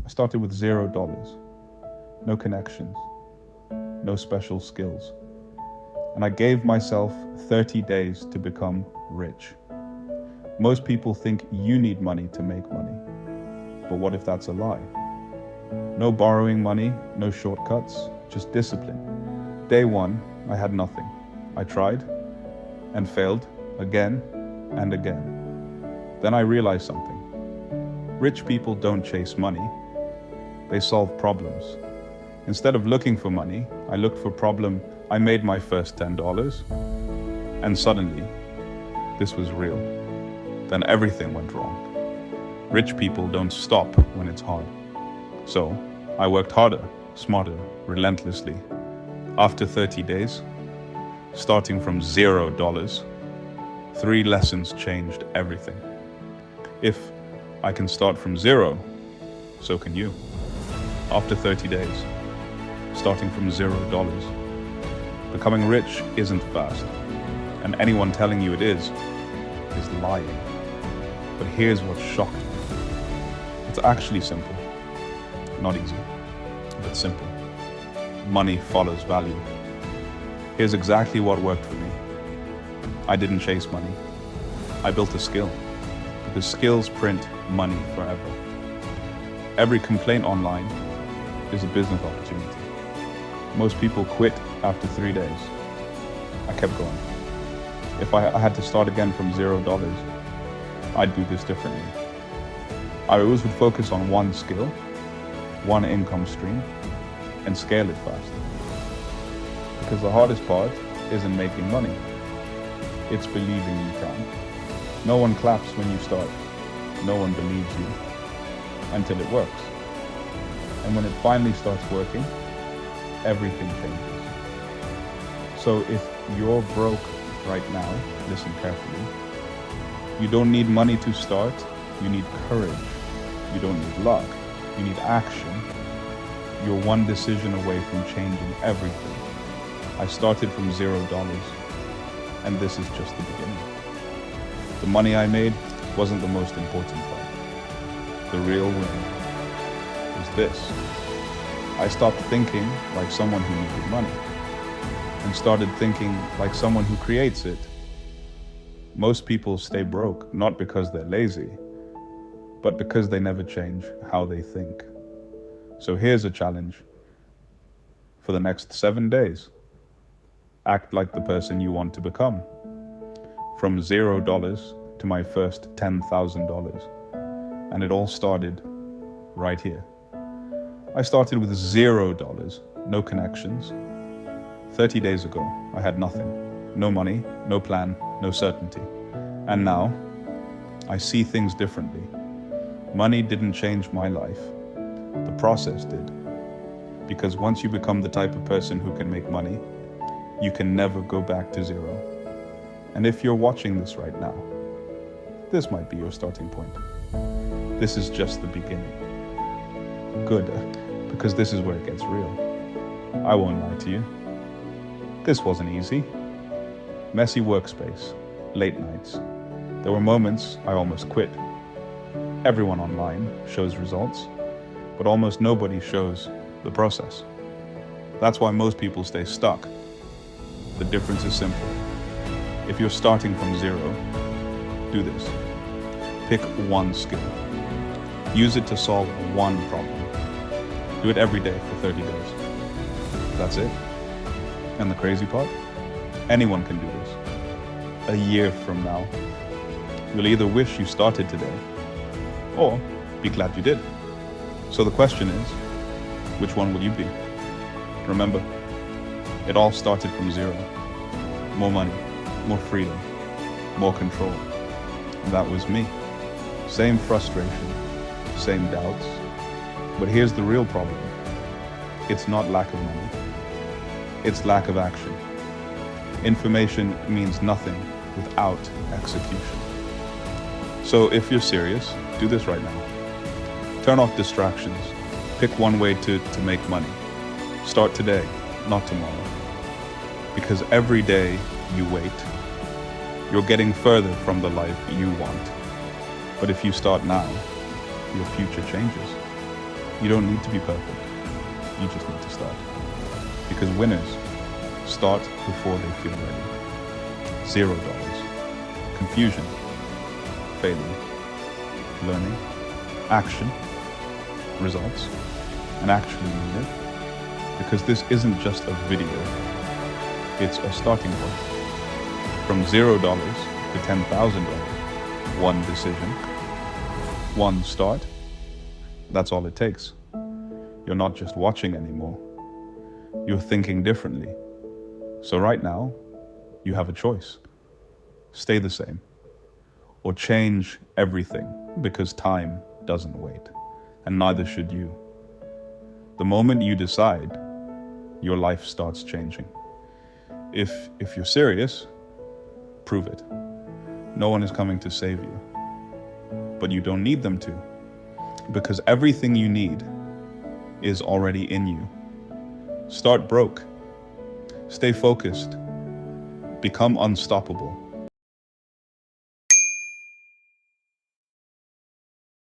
I started with $0, no connections, no special skills. And I gave myself 30 days to become rich. Most people think you need money to make money. But what if that's a lie? No borrowing money, no shortcuts, just discipline. Day one, I had nothing. I tried and failed again and again. Then I realized something. Rich people don't chase money. They solve problems. Instead of looking for money, I looked for problem. I made my first $10, and suddenly, this was real. Then everything went wrong. Rich people don't stop when it's hard. So, I worked harder, smarter, relentlessly. After 30 days, starting from $0, 3 lessons changed everything. If I can start from zero, so can you. After 30 days, starting from $0. Becoming rich isn't fast, and anyone telling you it is lying. But here's what shocked me. It's actually simple. Not easy, but simple. Money follows value. Here's exactly what worked for me. I didn't chase money. I built a skill, because skills print money forever. Every complaint online is a business opportunity. Most people quit after 3 days. I kept going. If I had to start again from $0, I'd do this differently. I always would focus on one skill, one income stream, and scale it fast. Because the hardest part isn't making money. It's believing you can. No one claps when you start. No one believes you until it works. And when it finally starts working, everything changes. So if you're broke right now, listen carefully. You don't need money to start, you need courage. You don't need luck, you need action. You're one decision away from changing everything. I started from $0, and this is just the beginning. The money I made wasn't the most important part. The real win was this. I stopped thinking like someone who needed money and started thinking like someone who creates it. Most people stay broke not because they're lazy, but because they never change how they think. So here's a challenge. For the next 7 days, act like the person you want to become. From $0 to my first $10,000. And it all started right here. I started with $0, no connections. 30 days ago, I had nothing. No money, no plan, no certainty. And now, I see things differently. Money didn't change my life. The process did. Because once you become the type of person who can make money, you can never go back to zero. And if you're watching this right now, this might be your starting point. This is just the beginning. Good, because this is where it gets real. I won't lie to you. This wasn't easy. Messy workspace, late nights. There were moments I almost quit. Everyone online shows results, but almost nobody shows the process. That's why most people stay stuck. The difference is simple. If you're starting from zero, do this. Pick one skill. Use it to solve one problem. Do it every day for 30 days. That's it. And the crazy part? Anyone can do this. A year from now, you'll either wish you started today, or be glad you did. So the question is, which one will you be? Remember, it all started from zero. More money, more freedom, more control. And that was me. Same frustration, same doubts. But here's the real problem. It's not lack of money. It's lack of action. Information means nothing without execution. So if you're serious, do this right now. Turn off distractions. Pick one way to make money. Start today, not tomorrow. Because every day you wait, you're getting further from the life you want. But if you start now, your future changes. You don't need to be perfect. You just need to start. Because winners start before they feel ready. $0. Confusion. Failure. Learning. Action. Results. And actually mean it. Because this isn't just a video. It's a starting point. From $0 to $10,000. One decision. One start. That's all it takes. You're not just watching anymore. You're thinking differently. So right now, you have a choice. Stay the same. Or change everything, because time doesn't wait. And neither should you. The moment you decide, your life starts changing. If you're serious, prove it. No one is coming to save you. But you don't need them to. Because everything you need is already in you. Start broke. Stay focused. Become unstoppable.